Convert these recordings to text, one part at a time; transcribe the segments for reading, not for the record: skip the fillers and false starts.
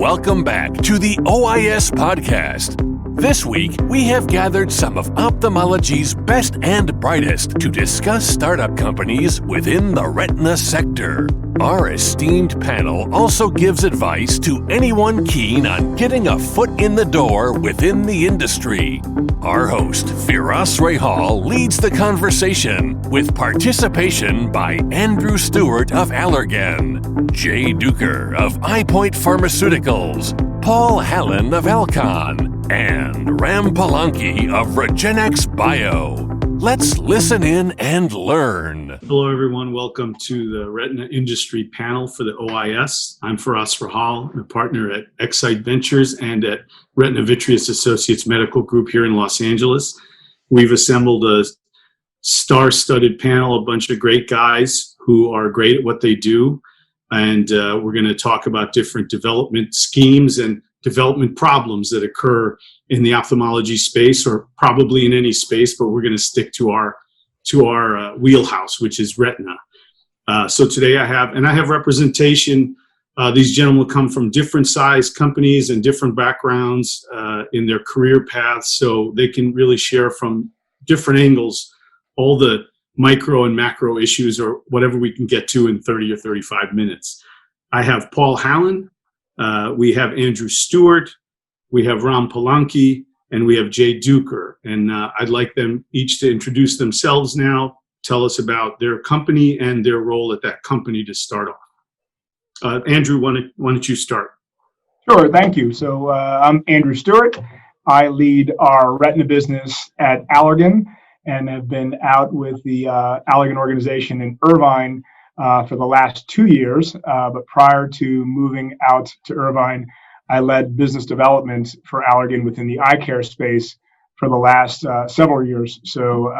Welcome back to the OIS podcast. This week, we have gathered some of ophthalmology's best and brightest to discuss startup companies within the retina sector. Our esteemed panel also gives advice to anyone keen on getting a foot in the door within the industry. Our host, Firas Rahhal, leads the conversation with participation by Andrew Stewart of Allergan, Jay Duker of EyePoint Pharmaceuticals, Paul Hallen of Alcon, and Ram Palanki of REGENXBIO. Let's listen in and learn. Hello, everyone. Welcome to the Retina Industry Panel for the OIS. I'm Firas Rahhal, a partner at ExSight Ventures and at Retina Vitreous Associates Medical Group here in Los Angeles. We've assembled a star-studded panel, a bunch of great guys who are great at what they do. And we're going to talk about different development schemes and development problems that occur in the ophthalmology space, or probably in any space, but we're going to stick to our wheelhouse, which is retina. So today I have representation. These gentlemen come from different size companies and different backgrounds in their career paths, so they can really share from different angles all the micro and macro issues, or whatever we can get to in 30 or 35 minutes. I have Paul Hallen, we have Andrew Stewart, we have Ram Palanki, and we have Jay Duker. And I'd like them each to introduce themselves now, tell us about their company and their role at that company to start off. Andrew, why don't you start? Sure, thank you. So I'm Andrew Stewart. I lead our retina business at Allergan and have been out with the Allergan organization in Irvine for the last 2 years. But prior to moving out to Irvine, I led business development for Allergan within the eye care space for the last several years. So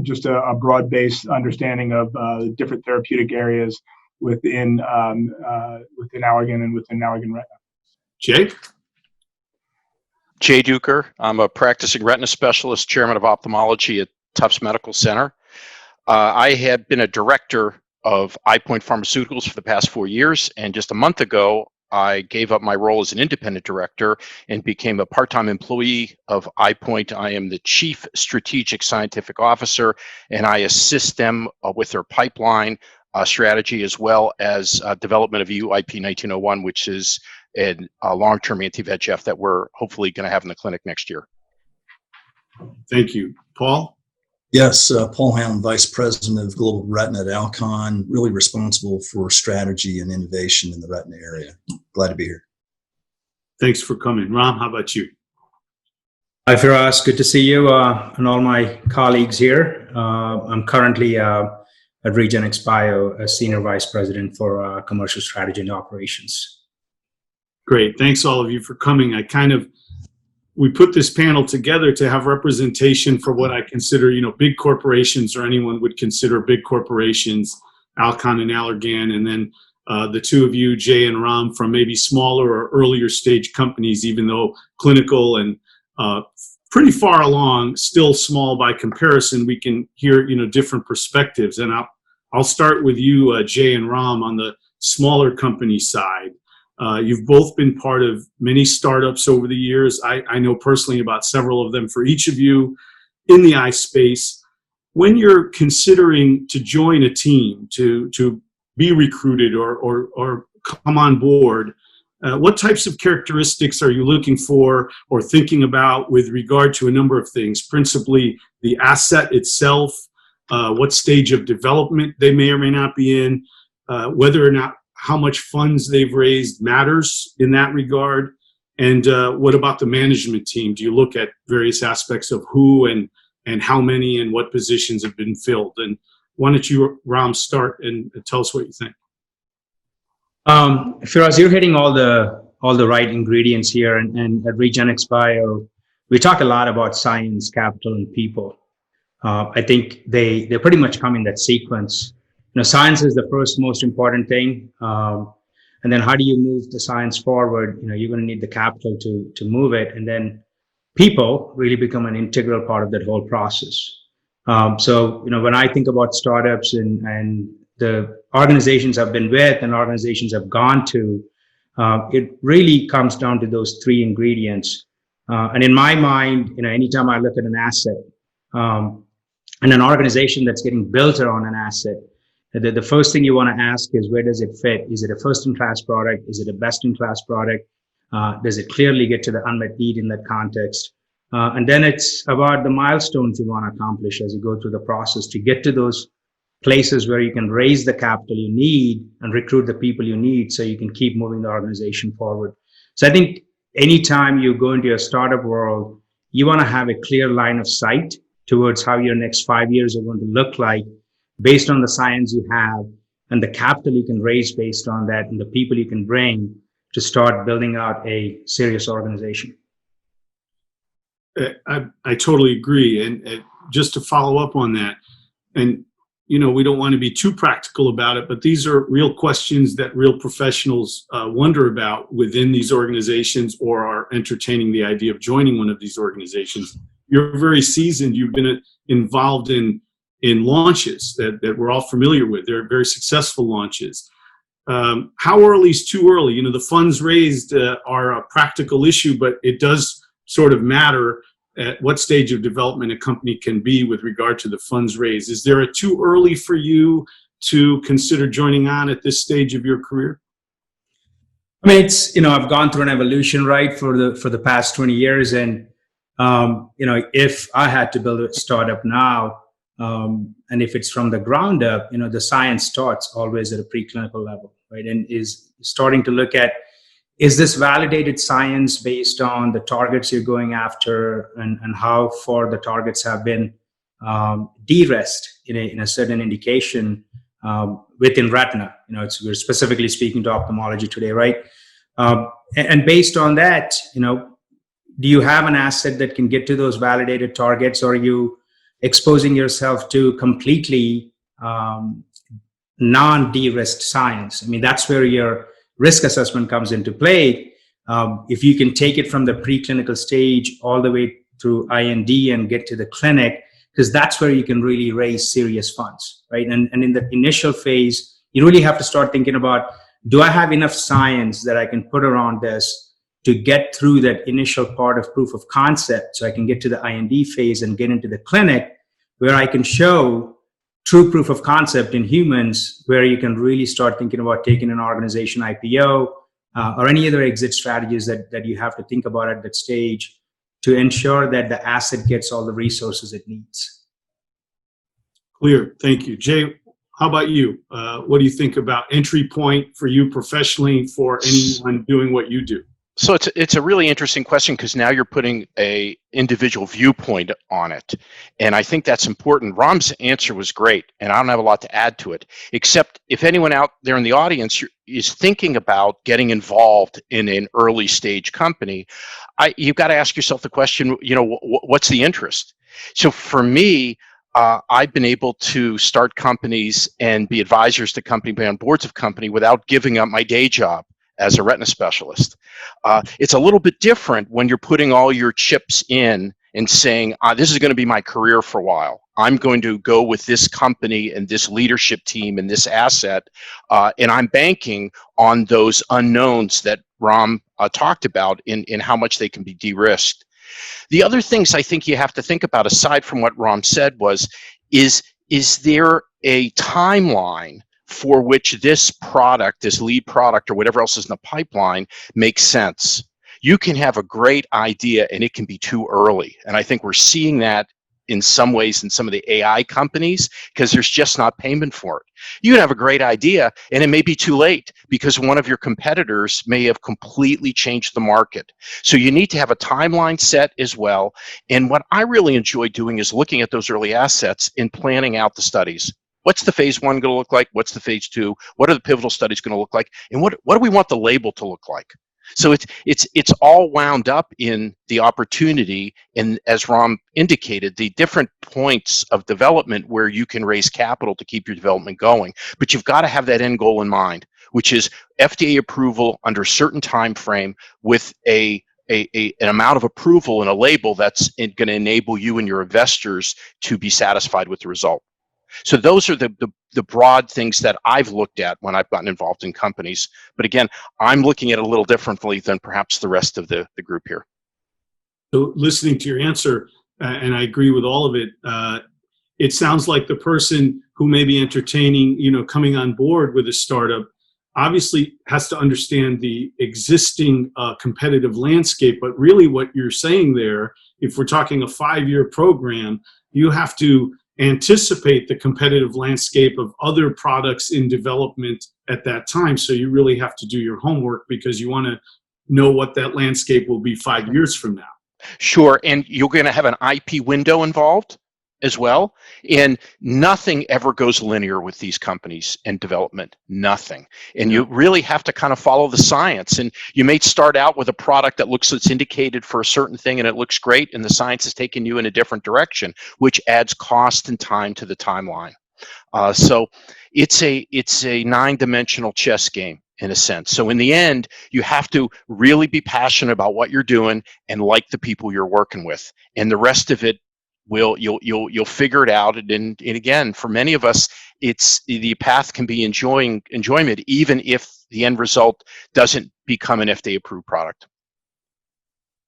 just a broad-based understanding of different therapeutic areas within Allergan and within Allergan Retina. Jay? Jay Duker. I'm a practicing retina specialist, chairman of ophthalmology at Tufts Medical Center. I have been a director of EyePoint Pharmaceuticals for the past 4 years, and just a month ago, I gave up my role as an independent director and became a part-time employee of EyePoint. I am the Chief Strategic Scientific Officer, and I assist them with their pipeline strategy, as well as development of EyeP1901, which is a long-term anti-VEGF that we're hopefully going to have in the clinic next year. Thank you. Paul? Yes, Paul Hallen, Vice President of Global Retina at Alcon, really responsible for strategy and innovation in the retina area. Glad to be here. Thanks for coming. Ram, how about you? Hi, Firas. Good to see you and all my colleagues here. I'm currently at REGENXBIO as Senior Vice President for Commercial Strategy and Operations. Great. Thanks all of you for coming. We put this panel together to have representation for what I consider, big corporations, or anyone would consider big corporations, Alcon and Allergan, and then the two of you, Jay and Ram, from maybe smaller or earlier stage companies, even though clinical and pretty far along, still small by comparison. We can hear, different perspectives. And I'll start with you, Jay and Ram, on the smaller company side. You've both been part of many startups over the years. I know personally about several of them. For each of you in the eye space, when you're considering to join a team, to be recruited or come on board, what types of characteristics are you looking for or thinking about with regard to a number of things? Principally, the asset itself, what stage of development they may or may not be in, whether or not how much funds they've raised matters in that regard. And what about the management team? Do you look at various aspects of who and how many and what positions have been filled? And why don't you, Ram, start and tell us what you think? Firas, you're hitting all the right ingredients here. And at REGENXBIO, we talk a lot about science, capital, and people. I think they pretty much come in that sequence. Science is the first most important thing. And then how do you move the science forward? You're going to need the capital to move it. And then people really become an integral part of that whole process. So, when I think about startups and the organizations I've been with and organizations I've gone to, It really comes down to those three ingredients. And in my mind, anytime I look at an asset and an organization that's getting built around an asset, the first thing you want to ask is, where does it fit? Is it a first-in-class product? Is it a best-in-class product? Does it clearly get to the unmet need in that context? And then it's about the milestones you want to accomplish as you go through the process to get to those places where you can raise the capital you need and recruit the people you need so you can keep moving the organization forward. So I think anytime you go into a startup world, you want to have a clear line of sight towards how your next 5 years are going to look like based on the science you have and the capital you can raise based on that and the people you can bring to start building out a serious organization. I totally agree. And just to follow up on that, and we don't want to be too practical about it, but these are real questions that real professionals wonder about within these organizations or are entertaining the idea of joining one of these organizations. You're very seasoned. You've been involved in launches that we're all familiar with. They're very successful launches. How early is too early? The funds raised are a practical issue, but it does sort of matter at what stage of development a company can be with regard to the funds raised. Is there a too early for you to consider joining on at this stage of your career? I mean, it's, I've gone through an evolution, right, for the past 20 years. And, if I had to build a startup now, and if it's from the ground up, the science starts always at a preclinical level, right? And is starting to look at, is this validated science based on the targets you're going after and how far the targets have been de-risked in a certain indication within retina? We're specifically speaking to ophthalmology today, right? And based on that, do you have an asset that can get to those validated targets, or are you exposing yourself to completely non-de-risked science? I mean, that's where your risk assessment comes into play. If you can take it from the preclinical stage all the way through IND and get to the clinic, because that's where you can really raise serious funds, right? And in the initial phase, you really have to start thinking about, do I have enough science that I can put around this to get through that initial part of proof of concept so I can get to the IND phase and get into the clinic where I can show true proof of concept in humans, where you can really start thinking about taking an organization IPO or any other exit strategies that you have to think about at that stage to ensure that the asset gets all the resources it needs. Clear. Thank you. Jay, how about you? What do you think about entry point for you professionally for anyone doing what you do? So it's a really interesting question, because now you're putting a individual viewpoint on it. And I think that's important. Ram's answer was great, and I don't have a lot to add to it, except if anyone out there in the audience is thinking about getting involved in an early stage company, you've got to ask yourself the question, what's the interest? So for me, I've been able to start companies and be advisors to company, be on boards of company without giving up my day job as a retina specialist. It's a little bit different when you're putting all your chips in and saying, this is going to be my career for a while. I'm going to go with this company and this leadership team and this asset, and I'm banking on those unknowns that Ram talked about in how much they can be de-risked. The other things I think you have to think about, aside from what Ram said, is there a timeline for which this product, this lead product, or whatever else is in the pipeline makes sense? You can have a great idea and it can be too early. And I think we're seeing that in some ways in some of the AI companies, because there's just not payment for it. You can have a great idea and it may be too late because one of your competitors may have completely changed the market. So you need to have a timeline set as well. And what I really enjoy doing is looking at those early assets and planning out the studies. What's the phase 1 going to look like? What's the phase 2? What are the pivotal studies going to look like? And what do we want the label to look like? So it's all wound up in the opportunity, and as Ram indicated, the different points of development where you can raise capital to keep your development going. But you've got to have that end goal in mind, which is FDA approval under a certain time frame with an amount of approval and a label that's going to enable you and your investors to be satisfied with the result. So those are the broad things that I've looked at when I've gotten involved in companies. But again, I'm looking at it a little differently than perhaps the rest of the group here. So listening to your answer, and I agree with all of it, it sounds like the person who may be entertaining, coming on board with a startup obviously has to understand the existing competitive landscape. But really what you're saying there, if we're talking a 5-year program, you have to anticipate the competitive landscape of other products in development at that time. So you really have to do your homework because you want to know what that landscape will be 5 years from now. Sure, and you're going to have an IP window involved as well. And nothing ever goes linear with these companies and development, nothing. And you really have to kind of follow the science. And you may start out with a product that looks it's indicated for a certain thing and it looks great, and the science is taking you in a different direction, which adds cost and time to the timeline. So it's a 9-dimensional chess game in a sense. So in the end, you have to really be passionate about what you're doing and like the people you're working with. And the rest of it, you'll figure it out. And again, for many of us, it's the path can be enjoyment, even if the end result doesn't become an FDA approved product.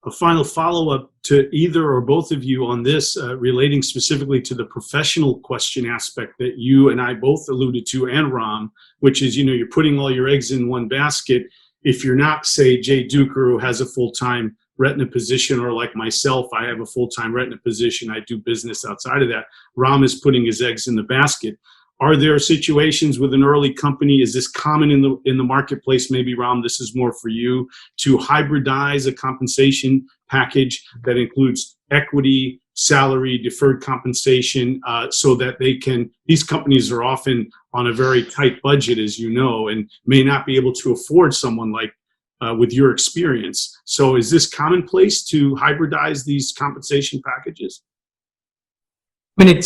A final follow-up to either or both of you on this, relating specifically to the professional question aspect that you and I both alluded to, and Ram, which is, you're putting all your eggs in one basket. If you're not, say, Jay Duker, who has a full-time retina position, or like myself, I have a full-time retina position, I do business outside of that. Ram is putting his eggs in the basket. Are there situations with an early company, is this common in the marketplace, maybe Ram, this is more for you, to hybridize a compensation package that includes equity, salary, deferred compensation, so that these companies are often on a very tight budget, as you know, and may not be able to afford someone like with your experience. So is this commonplace to hybridize these compensation packages? I mean,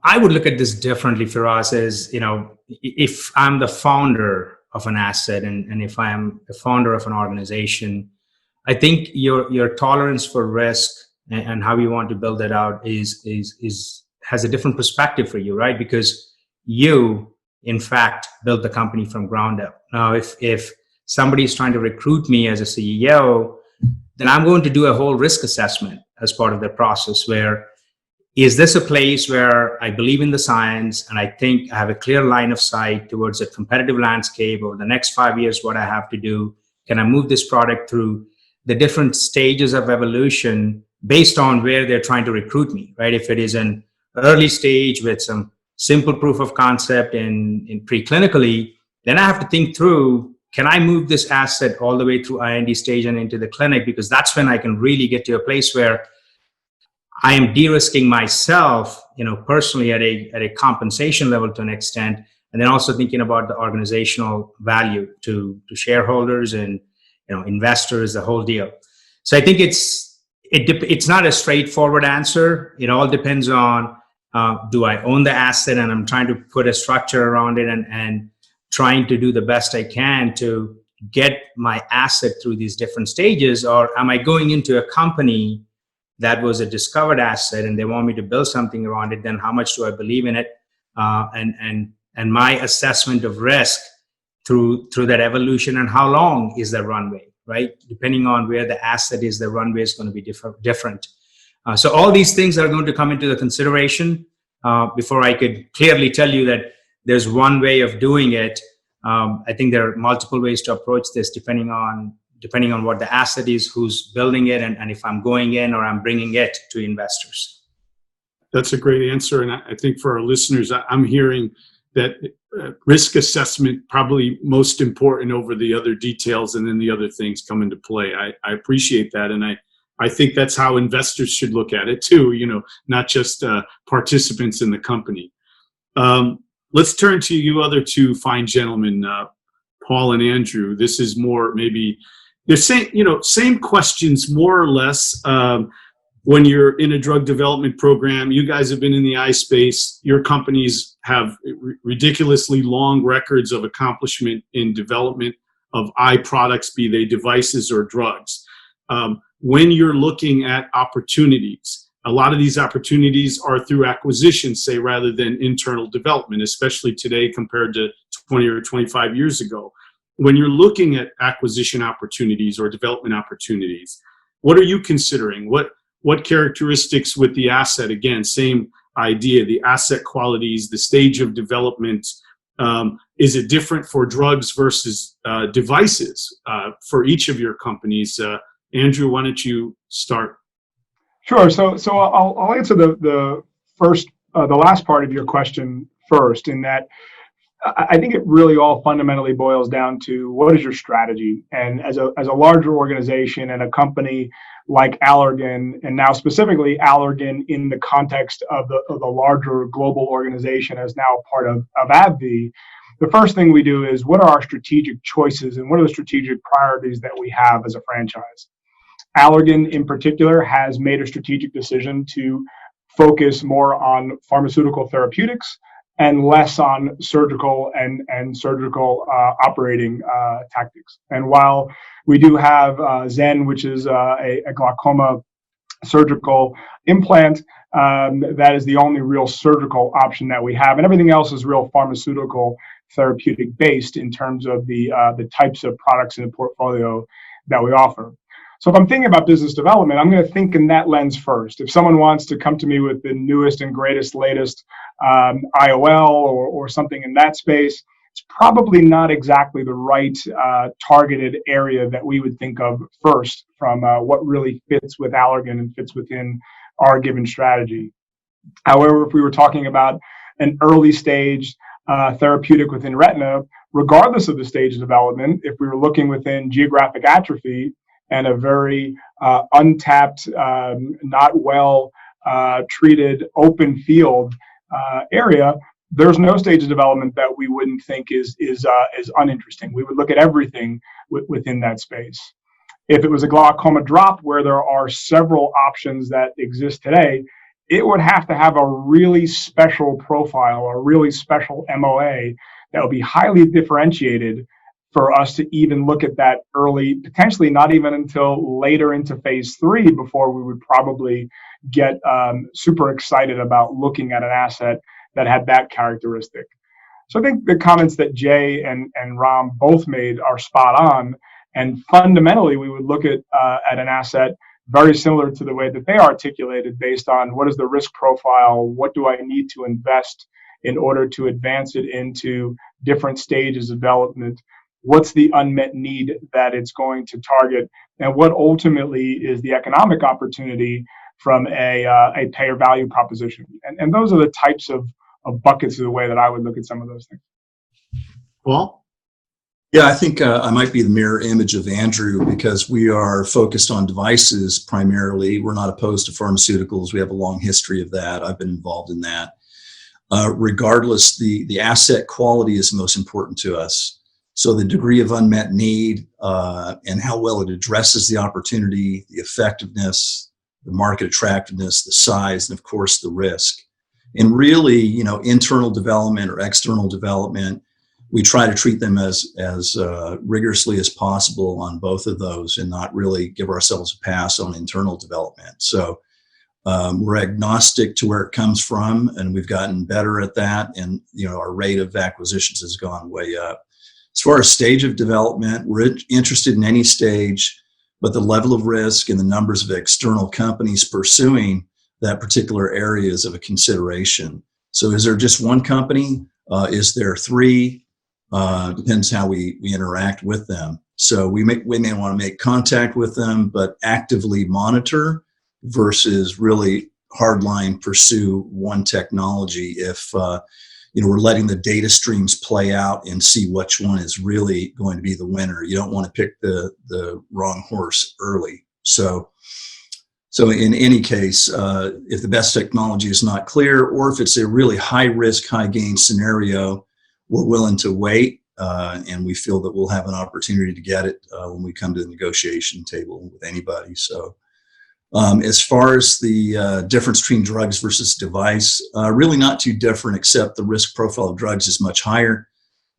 I would look at this differently, Firas, as, if I'm the founder of an asset and if I am the founder of an organization, I think your tolerance for risk and how you want to build that out has a different perspective for you, right? Because you, in fact, built the company from ground up. Now, if somebody is trying to recruit me as a CEO, then I'm going to do a whole risk assessment as part of the process where, is this a place where I believe in the science and I think I have a clear line of sight towards a competitive landscape over the next 5 years, what I have to do? Can I move this product through the different stages of evolution based on where they're trying to recruit me, right? If it is an early stage with some simple proof of concept in preclinically, then I have to think through, can I move this asset all the way through IND stage and into the clinic? Because that's when I can really get to a place where I am de-risking myself, personally at a compensation level to an extent, and then also thinking about the organizational value to shareholders and investors, the whole deal. So I think it's not a straightforward answer. It all depends on do I own the asset and I'm trying to put a structure around it and trying to do the best I can to get my asset through these different stages, or am I going into a company that was a discovered asset and they want me to build something around it? Then how much do I believe in it? And my assessment of risk through that evolution, and how long is the runway, right? Depending on where the asset is, the runway is going to be different. So all these things are going to come into the consideration before I could clearly tell you that there's one way of doing it. I think there are multiple ways to approach this depending on what the asset is, who's building it, and if I'm going in or I'm bringing it to investors. That's a great answer. And I think for our listeners, I'm hearing that risk assessment probably most important over the other details, and then the other things come into play. I appreciate that. And I think that's how investors should look at it too, not just participants in the company. Let's turn to you other two fine gentlemen, Paul and Andrew. This is more maybe the same questions more or less. When you're in a drug development program, you guys have been in the eye space. Your companies have ridiculously long records of accomplishment in development of eye products, be they devices or drugs. When you're looking at opportunities, A lot of these opportunities are through acquisition, say, rather than internal development, especially today compared to 20 or 25 years ago. When you're looking at acquisition opportunities or development opportunities, what are you considering? What characteristics with the asset? Again, same idea, the asset qualities, the stage of development. Is it different for drugs versus devices for each of your companies? Andrew, why don't you start? Sure. So I'll answer the last part of your question first, in that I think it really all fundamentally boils down to what is your strategy. And as a larger organization and a company like Allergan, and now specifically Allergan in the context of the larger global organization as now part of AbbVie, the first thing we do is, what are our strategic choices and what are the strategic priorities that we have as a franchise? Allergan in particular has made a strategic decision to focus more on pharmaceutical therapeutics and less on surgical and surgical operating tactics. And while we do have Zen, which is a glaucoma surgical implant, that is the only real surgical option that we have, and everything else is real pharmaceutical therapeutic based in terms of the types of products in the portfolio that we offer. So if I'm thinking about business development, I'm going to think in that lens first. If someone wants to come to me with the newest and greatest, latest IOL or something in that space, it's probably not exactly the right targeted area that we would think of first from what really fits with Allergan and fits within our given strategy. However, if we were talking about an early stage therapeutic within retina, regardless of the stage of development, if we were looking within geographic atrophy and a very untapped, not well treated open field area, there's no stage of development that we wouldn't think is uninteresting. We would look at everything within that space. If it was a glaucoma drop where there are several options that exist today, it would have to have a really special profile, a really special MOA that would be highly differentiated for us to even look at that early, potentially not even until later into phase 3 before we would probably get super excited about looking at an asset that had that characteristic. So I think the comments that Jay and Ram both made are spot on. And fundamentally, we would look at an asset very similar to the way that they articulated, based on what is the risk profile, what do I need to invest in order to advance it into different stages of development, what's the unmet need that it's going to target, and what ultimately is the economic opportunity from a payer value proposition. And those are the types of buckets of the way that I would look at some of those things. Well, yeah, I think I might be the mirror image of Andrew, because we are focused on devices primarily. We're not opposed to pharmaceuticals. We have a long history of that. I've been involved in that. Regardless, the asset quality is most important to us. So the degree of unmet need and how well it addresses the opportunity, the effectiveness, the market attractiveness, the size, and of course the risk. And really, internal development or external development, we try to treat them as rigorously as possible on both of those, and not really give ourselves a pass on internal development. So we're agnostic to where it comes from, and we've gotten better at that. And our rate of acquisitions has gone way up. As far as stage of development, we're interested in any stage, but the level of risk and the numbers of external companies pursuing that particular area is of a consideration. So is there just one company? Is there 3? Depends how we interact with them. So we may want to make contact with them, but actively monitor versus really hardline pursue one technology if we're letting the data streams play out and see which one is really going to be the winner. You don't want to pick the wrong horse early. So in any case, if the best technology is not clear, or if it's a really high risk, high gain scenario, we're willing to wait, and we feel that we'll have an opportunity to get it when we come to the negotiation table with anybody. So as far as the difference between drugs versus device, really not too different, except the risk profile of drugs is much higher.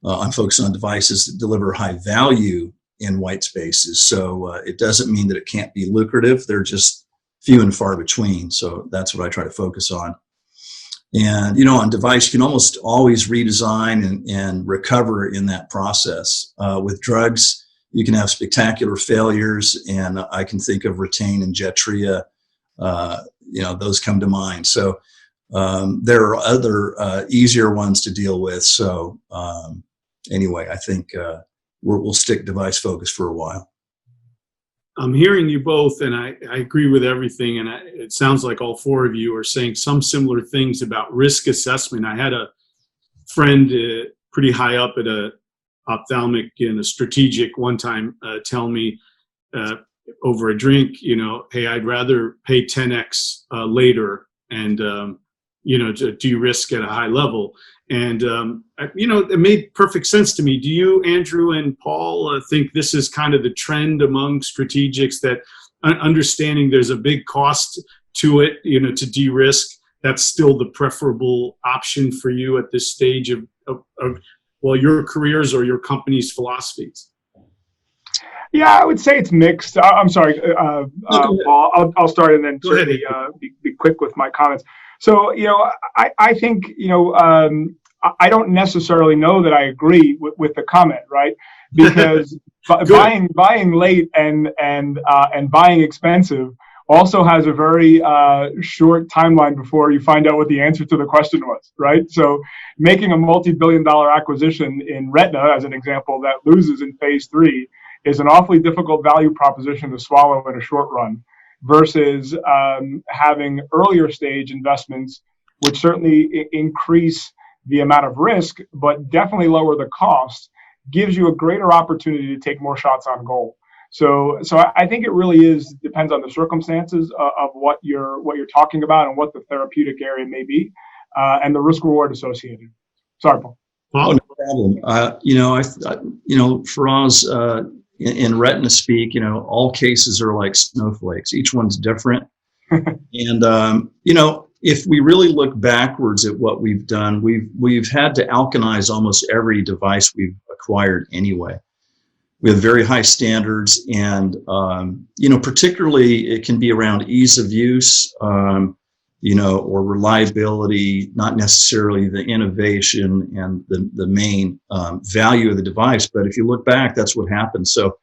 I'm focused on devices that deliver high value in white spaces. So it doesn't mean that it can't be lucrative. They're just few and far between. So that's what I try to focus on. And, on device, you can almost always redesign and recover in that process. With drugs, you can have spectacular failures, and I can think of Retain and Jetria. Those come to mind. So there are other easier ones to deal with. So anyway, I think we'll stick device focus for a while. I'm hearing you both, and I agree with everything. And it sounds like all four of you are saying some similar things about risk assessment. I had a friend pretty high up at a ophthalmic and a strategic one time tell me over a drink, hey, I'd rather pay 10x later and to de-risk at a high level. And, it made perfect sense to me. Do you, Andrew and Paul, think this is kind of the trend among strategics, that understanding there's a big cost to it, to de-risk, that's still the preferable option for you at this stage of your careers or your company's philosophies? Yeah, I would say it's mixed. I'm sorry, Paul, I'll start and then certainly be quick with my comments. So, I think, I don't necessarily know that I agree with the comment, right? Because buying late and buying expensive also has a very short timeline before you find out what the answer to the question was, right? So making a multi-billion-dollar acquisition in Retina, as an example, that loses in phase 3 is an awfully difficult value proposition to swallow in a short run, versus having earlier stage investments, which certainly increase the amount of risk, but definitely lower the cost, gives you a greater opportunity to take more shots on goal. So I think it really depends on the circumstances of what you're talking about and what the therapeutic area may be, and the risk reward associated. Sorry, Paul. Oh, no problem. Firas, in Retina speak, all cases are like snowflakes. Each one's different. And, if we really look backwards at what we've done, we've had to alkanize almost every device we've acquired anyway. We have very high standards, and, particularly it can be around ease of use, or reliability, not necessarily the innovation and the main value of the device. But if you look back, that's what happened. So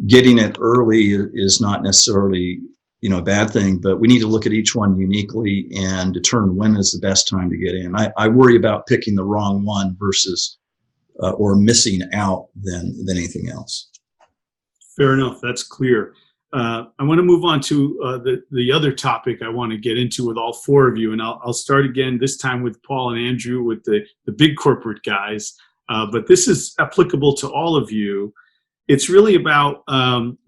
getting it early is not necessarily, a bad thing, but we need to look at each one uniquely and determine when is the best time to get in. I worry about picking the wrong one versus or missing out than anything else. Fair enough. That's clear. I want to move on to the other topic I want to get into with all four of you, and I'll start again this time with Paul and Andrew, with the big corporate guys. But this is applicable to all of you. It's really about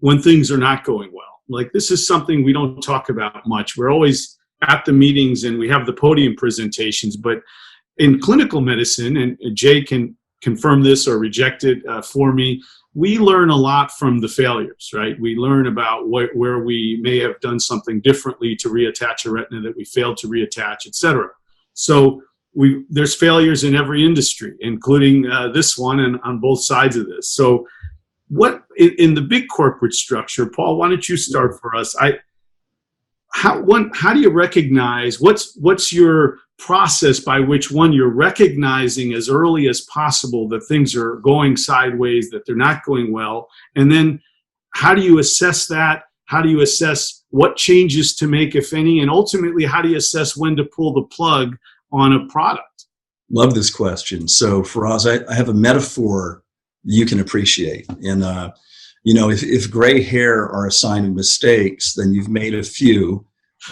when things are not going well. Like, this is something we don't talk about much. We're always at the meetings and we have the podium presentations, but in clinical medicine, and Jay can confirm this or reject it for me, we learn a lot from the failures, right? We learn about where we may have done something differently to reattach a retina that we failed to reattach, et cetera. So there's failures in every industry, including this one, and on both sides of this. So what in the big corporate structure, Paul, why don't you start for us? How do you recognize, what's your process by which, one, you're recognizing as early as possible that things are going sideways, that they're not going well, and then how do you assess that? How do you assess what changes to make, if any, and ultimately, how do you assess when to pull the plug on a product? Love this question. So Firas, I have a metaphor you can appreciate. And, if gray hair are a sign of mistakes, then you've made a few.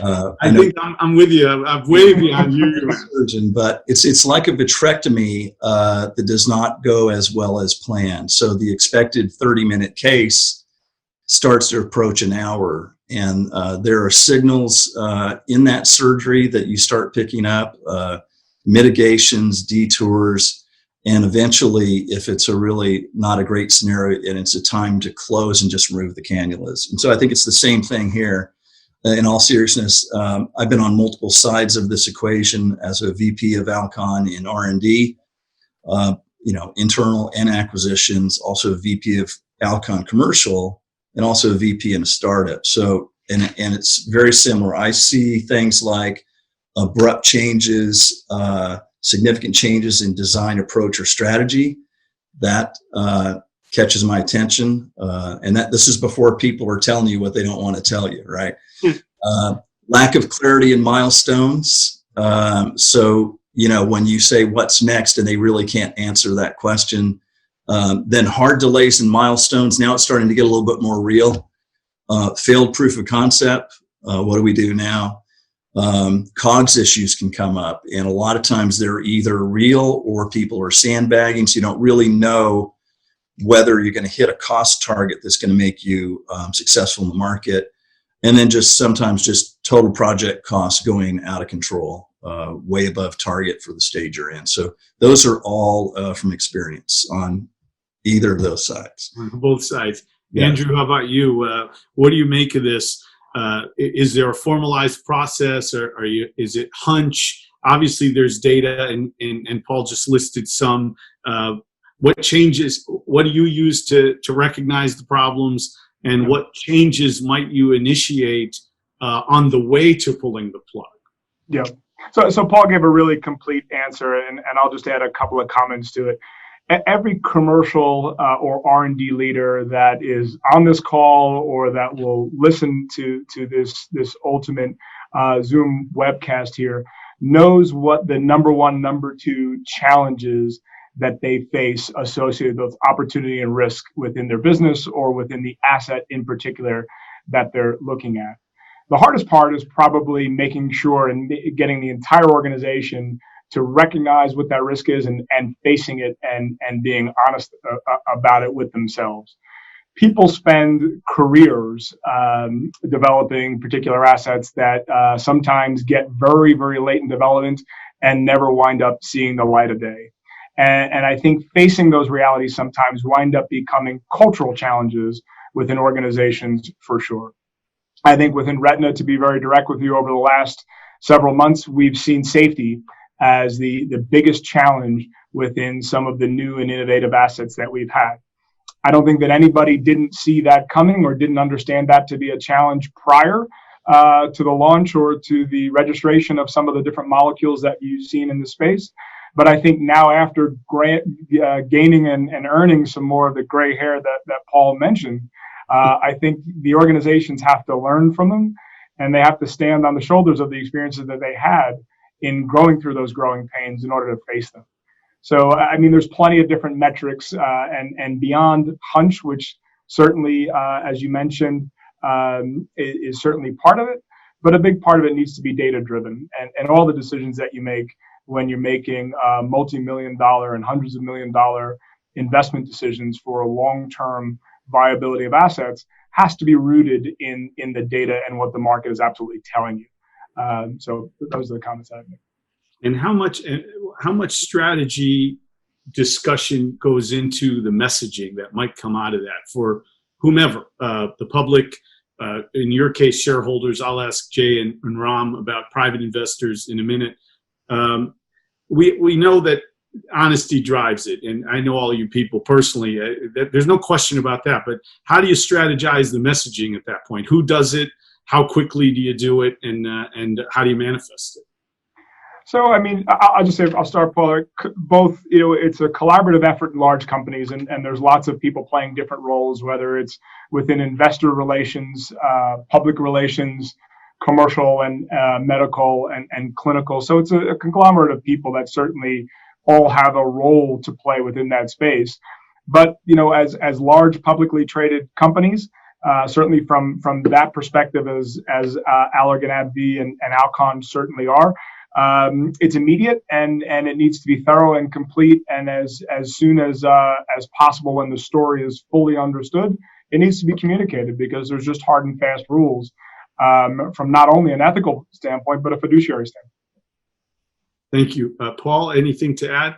I think I'm with you. I'm way beyond you. Surgeon, but it's like a vitrectomy that does not go as well as planned. So the expected 30-minute case starts to approach an hour. And there are signals in that surgery that you start picking up, mitigations, detours, and eventually, if it's a really not a great scenario, and it's a time to close and just remove the cannulas. And so I think it's the same thing here. In all seriousness, I've been on multiple sides of this equation as a VP of Alcon in R&D, internal and acquisitions, also a VP of Alcon commercial, and also a VP in a startup. So and it's very similar. I see things like abrupt changes, significant changes in design, approach, or strategy that catches my attention. And that this is before people are telling you what they don't want to tell you, right? Lack of clarity in milestones. So, when you say what's next and they really can't answer that question, then hard delays in milestones. Now it's starting to get a little bit more real. Failed proof of concept. What do we do now? COGS issues can come up, and a lot of times they're either real or people are sandbagging, so you don't really know whether you're going to hit a cost target that's going to make you successful in the market. And then sometimes total project costs going out of control, way above target for the stage you're in. So those are all from experience on either of those sides. On both sides. Yeah. Andrew, how about you? What do you make of this? Is there a formalized process, or is it hunch? Obviously, there's data, and Paul just listed some. What changes? What do you use to recognize the problems, and what changes might you initiate on the way to pulling the plug? Yeah. So Paul gave a really complete answer, and I'll just add a couple of comments to it. Every commercial or R&D leader that is on this call or that will listen to this ultimate Zoom webcast here knows what the number one, number two challenges that they face associated with opportunity and risk within their business or within the asset in particular that they're looking at. The hardest part is probably making sure and getting the entire organization to recognize what that risk is and facing it and being honest about it with themselves. People spend careers developing particular assets that sometimes get very, very late in development and never wind up seeing the light of day. And I think facing those realities sometimes wind up becoming cultural challenges within organizations for sure. I think within Retina, to be very direct with you, over the last several months, we've seen safety as the biggest challenge within some of the new and innovative assets that we've had. I don't think that anybody didn't see that coming or didn't understand that to be a challenge prior to the launch or to the registration of some of the different molecules that you've seen in the space. But I think now, after gaining and earning some more of the gray hair that Paul mentioned, I think the organizations have to learn from them, and they have to stand on the shoulders of the experiences that they had in growing through those growing pains in order to face them. So, I mean, there's plenty of different metrics and beyond hunch, which certainly, as you mentioned, is certainly part of it. But a big part of it needs to be data driven, and all the decisions that you make when you're making multi-million-dollar and hundreds of $1 investment decisions for a long-term viability of assets has to be rooted in the data and what the market is absolutely telling you. So those are the comments I'd make. And how much strategy discussion goes into the messaging that might come out of that for whomever, the public, in your case, shareholders? I'll ask Jay and Ram about private investors in a minute. We know that honesty drives it, and I know all you people personally. There's no question about that. But how do you strategize the messaging at that point? Who does it? How quickly do you do it, and how do you manifest it? So, I mean, I'll just say, I'll start, Paul. Both, it's a collaborative effort in large companies, and there's lots of people playing different roles, whether it's within investor relations, public relations, commercial and medical and clinical. So it's a conglomerate of people that certainly all have a role to play within that space. But, as large publicly traded companies, certainly from that perspective, as Allergan, AbbVie, and Alcon certainly are, it's immediate and it needs to be thorough and complete. And as soon as possible, when the story is fully understood, it needs to be communicated, because there's just hard and fast rules from not only an ethical standpoint, but a fiduciary standpoint. Thank you. Paul, anything to add?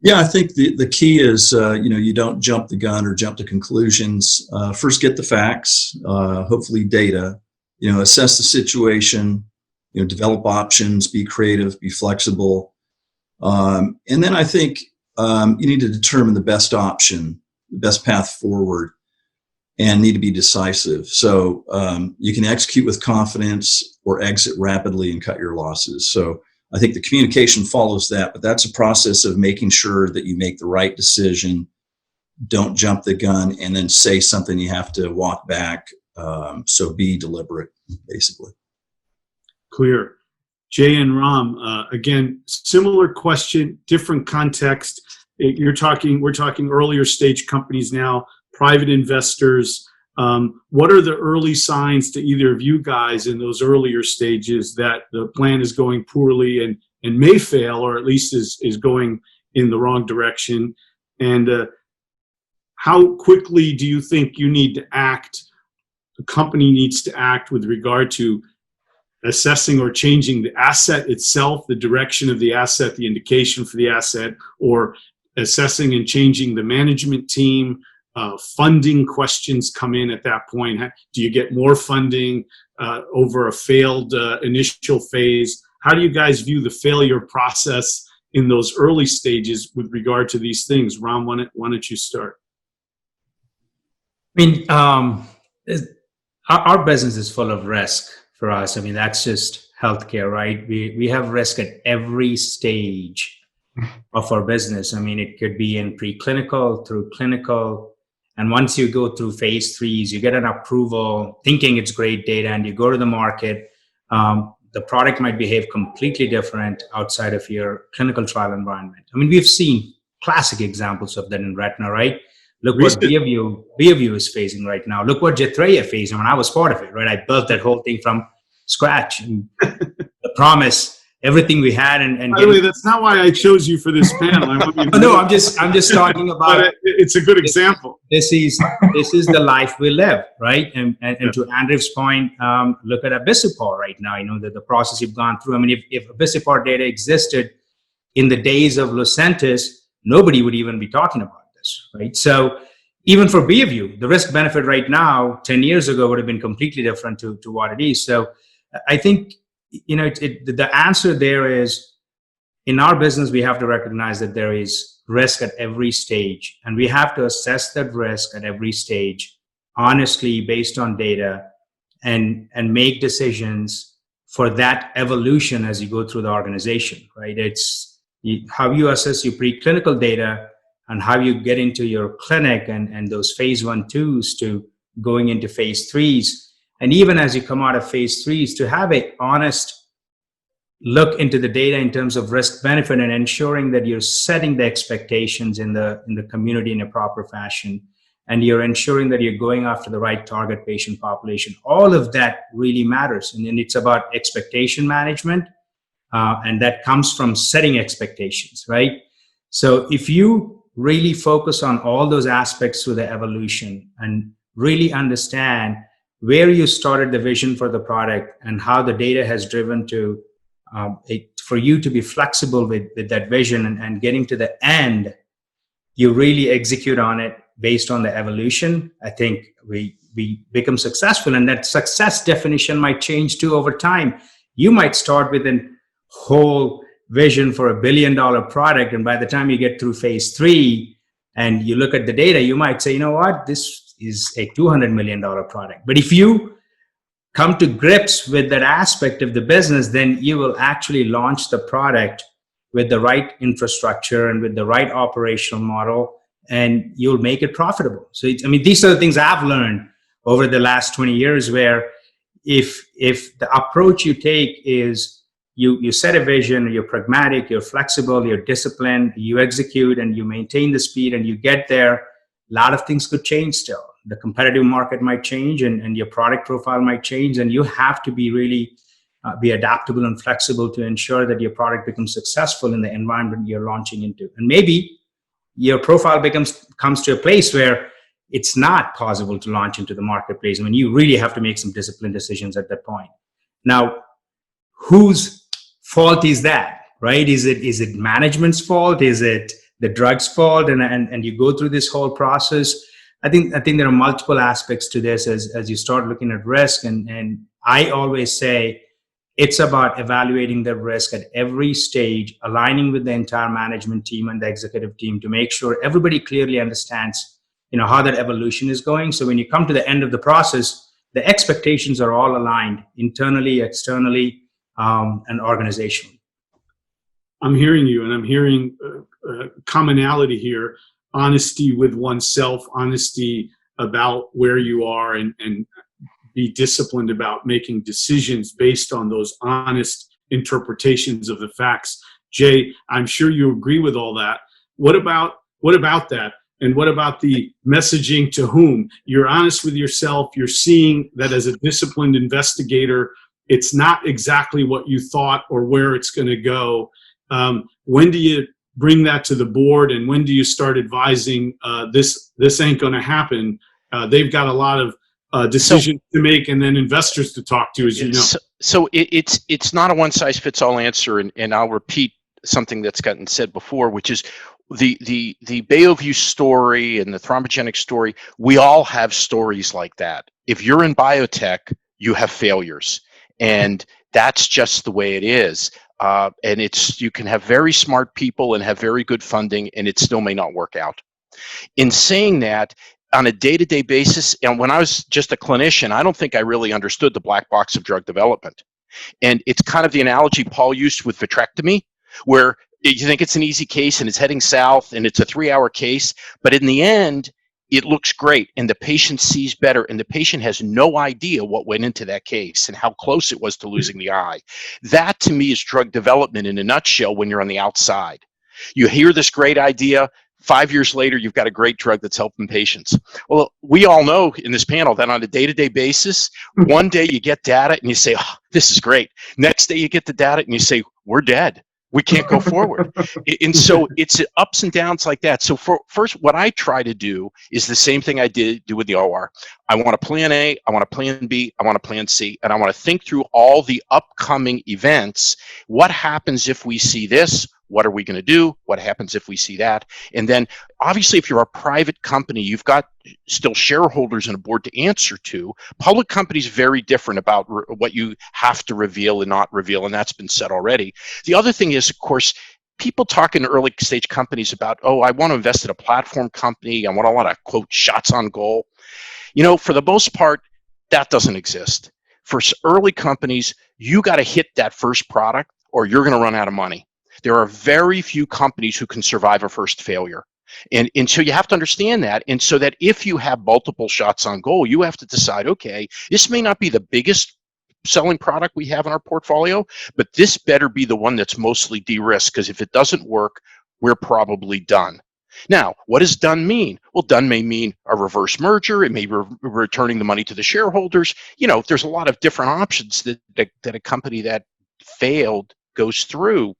Yeah, I think the key is, you don't jump the gun or jump to conclusions. First, get the facts, hopefully data, assess the situation, develop options, be creative, be flexible. And then I think you need to determine the best option, the best path forward. and need to be decisive. So you can execute with confidence or exit rapidly and cut your losses. So I think the communication follows that, but that's a process of making sure that you make the right decision, don't jump the gun, and then say something you have to walk back. So be deliberate, basically. Clear. Jay and Ram, again, similar question, different context. We're talking earlier stage companies now, private investors. What are the early signs to either of you guys in those earlier stages that the plan is going poorly and may fail, or at least is going in the wrong direction? And how quickly do you think you need to act, the company needs to act with regard to assessing or changing the asset itself, the direction of the asset, the indication for the asset, or assessing and changing the management team? Funding questions come in at that point. Do you get more funding over a failed initial phase? How do you guys view the failure process in those early stages with regard to these things? Ram, why don't you start? I mean, our business is full of risk for us. I mean, that's just healthcare, right? We have risk at every stage of our business. I mean, it could be in preclinical through clinical. And once you go through phase 3s, you get an approval thinking it's great data, and you go to the market. The product might behave completely different outside of your clinical trial environment. I mean, we've seen classic examples of that in retina, right? Look what Beovu is facing right now. Look what Jetrea facing. I mean, I was part of it, right? I built that whole thing from scratch. And the promise, everything we had, and by the way, that's not why I chose you for this panel. I want you to no, I'm just talking about. But it's a good example. This is the life we live, right? And to Andrew's point, look at Abicipar right now. You know the process you've gone through. I mean, if Abicipar data existed in the days of Lucentis, nobody would even be talking about this, right? So even for Beovu, the risk benefit right now, 10 years ago, would have been completely different to what it is. So I think, you know, the answer there is, in our business, we have to recognize that there is risk at every stage, and we have to assess that risk at every stage honestly based on data, and make decisions for that evolution as you go through the organization, right? It's how you assess your preclinical data and how you get into your clinic and those phase 1, 2s to going into phase 3s. And even as you come out of phase 3s, to have an honest look into the data in terms of risk benefit, and ensuring that you're setting the expectations in the community in a proper fashion, and you're ensuring that you're going after the right target patient population. All of that really matters. And then it's about expectation management, and that comes from setting expectations, right? So if you really focus on all those aspects through the evolution and really understand where you started the vision for the product and how the data has driven to for you to be flexible with that vision and getting to the end, you really execute on it based on the evolution. I think we become successful, and that success definition might change too over time. You might start with a whole vision for $1 billion product, and by the time you get through phase 3 and you look at the data, you might say, you know what, this is a $200 million product. But if you come to grips with that aspect of the business, then you will actually launch the product with the right infrastructure and with the right operational model, and you'll make it profitable. So these are the things I've learned over the last 20 years, where if the approach you take is you set a vision, you're pragmatic, you're flexible, you're disciplined, you execute, and you maintain the speed, and you get there, a lot of things could change still. The competitive market might change, and your product profile might change, and you have to be really be adaptable and flexible to ensure that your product becomes successful in the environment you're launching into. And maybe your profile comes to a place where it's not possible to launch into the marketplace. I mean, you really have to make some disciplined decisions at that point. Now, whose fault is that, right? Is it management's fault? Is it the drug's fault? And you go through this whole process. I think there are multiple aspects to this as you start looking at risk. And I always say it's about evaluating the risk at every stage, aligning with the entire management team and the executive team to make sure everybody clearly understands how that evolution is going. So when you come to the end of the process, the expectations are all aligned internally, externally, and organizationally. I'm hearing you, and I'm hearing commonality here: honesty with oneself, honesty about where you are, and be disciplined about making decisions based on those honest interpretations of the facts. Jay, I'm sure you agree with all that. What about that? And what about the messaging to whom? You're honest with yourself. You're seeing that as a disciplined investigator, it's not exactly what you thought or where it's going to go. When do you bring that to the board, and when do you start advising this ain't going to happen? They've got a lot of decisions to make, and then investors to talk to, as you know. So it's not a one-size-fits-all answer, and I'll repeat something that's gotten said before, which is the Bayoview story and the thrombogenic story. We all have stories like that. If you're in biotech, you have failures, and that's just the way it is. And you can have very smart people and have very good funding, and it still may not work out. In saying that, on a day-to-day basis, and when I was just a clinician, I don't think I really understood the black box of drug development. And it's kind of the analogy Paul used with vitrectomy, where you think it's an easy case and it's heading south and it's a 3-hour case, but in the end, it looks great and the patient sees better, and the patient has no idea what went into that case and how close it was to losing the eye. That, to me, is drug development in a nutshell when you're on the outside. You hear this great idea, 5 years later, you've got a great drug that's helping patients. Well, we all know in this panel that on a day-to-day basis, one day you get data and you say, oh, this is great. Next day you get the data and you say, we're dead. We can't go forward. And so it's ups and downs like that. So first, what I try to do is the same thing I do with the OR. I want a plan A, I want a plan B, I want a plan C, and I want to think through all the upcoming events. What happens if we see this? What are we going to do? What happens if we see that? And then, obviously, if you're a private company, you've got still shareholders and a board to answer to. Public companies very different about what you have to reveal and not reveal, and that's been said already. The other thing is, of course, people talk in early stage companies about, oh, I want to invest in a platform company. I want a lot of, quote, shots on goal. For the most part, that doesn't exist. For early companies, you got to hit that first product or you're going to run out of money. There are very few companies who can survive a first failure. And so you have to understand that. And so that if you have multiple shots on goal, you have to decide, okay, this may not be the biggest selling product we have in our portfolio, but this better be the one that's mostly de-risked, because if it doesn't work, we're probably done. Now, what does done mean? Well, done may mean a reverse merger. It may be returning the money to the shareholders. There's a lot of different options that a company that failed goes through.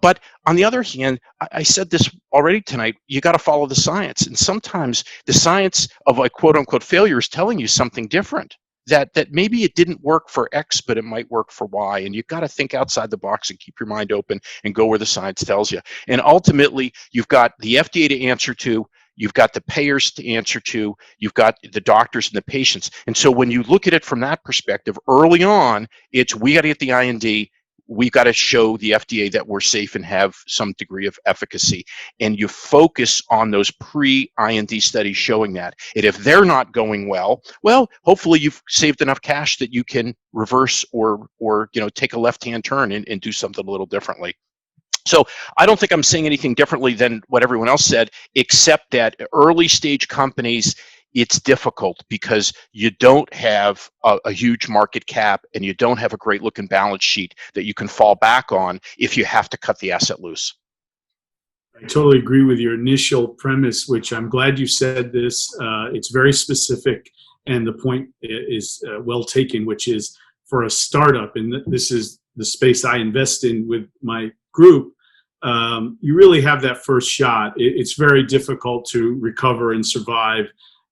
But on the other hand, I said this already tonight, you got to follow the science. And sometimes the science of a quote unquote failure is telling you something different, that maybe it didn't work for X, but it might work for Y. And you've got to think outside the box and keep your mind open and go where the science tells you. And ultimately, you've got the FDA to answer to, you've got the payers to answer to, you've got the doctors and the patients. And so when you look at it from that perspective, early on, we got to get the IND. We've got to show the FDA that we're safe and have some degree of efficacy. And you focus on those pre-IND studies showing that. And if they're not going well, hopefully you've saved enough cash that you can reverse or take a left-hand turn and do something a little differently. So I don't think I'm saying anything differently than what everyone else said, except that early stage companies, it's difficult because you don't have a huge market cap and you don't have a great looking balance sheet that you can fall back on if you have to cut the asset loose. I totally agree with your initial premise, which I'm glad you said this. It's very specific, and the point is well taken, which is for a startup, and this is the space I invest in with my group, you really have that first shot. It's very difficult to recover and survive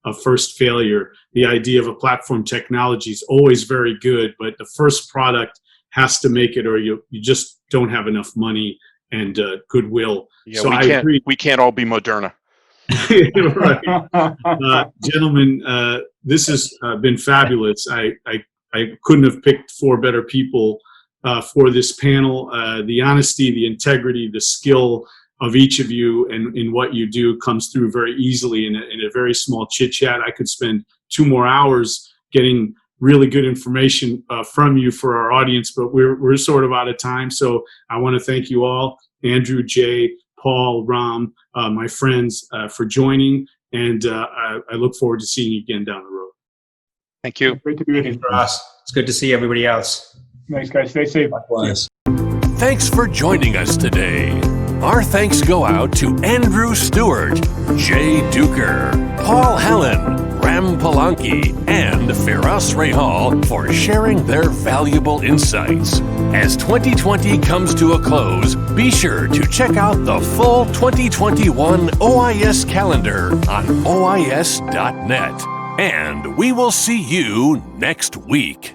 a first failure. The idea of a platform technology is always very good, but the first product has to make it, or you just don't have enough money and goodwill. Yeah, so I agree. We can't all be Moderna. Right. Gentlemen, this has been fabulous. I couldn't have picked 4 better people for this panel. The honesty, the integrity, the skill, of each of you and in what you do comes through very easily in a very small chit chat. I could spend 2 more hours getting really good information from you for our audience, but we're sort of out of time. So I want to thank you all, Andrew, Jay, Paul, Ram, my friends, for joining. And I look forward to seeing you again down the road. Thank you. Great to be with you. For us, it's good to see everybody else. Thanks, guys. Stay safe. Likewise. Thanks for joining us today. Our thanks go out to Andrew Stewart, Jay Duker, Paul Hallen, Ram Palanki, and Firas Rahhal for sharing their valuable insights. As 2020 comes to a close, be sure to check out the full 2021 OIS calendar on OIS.net. And we will see you next week.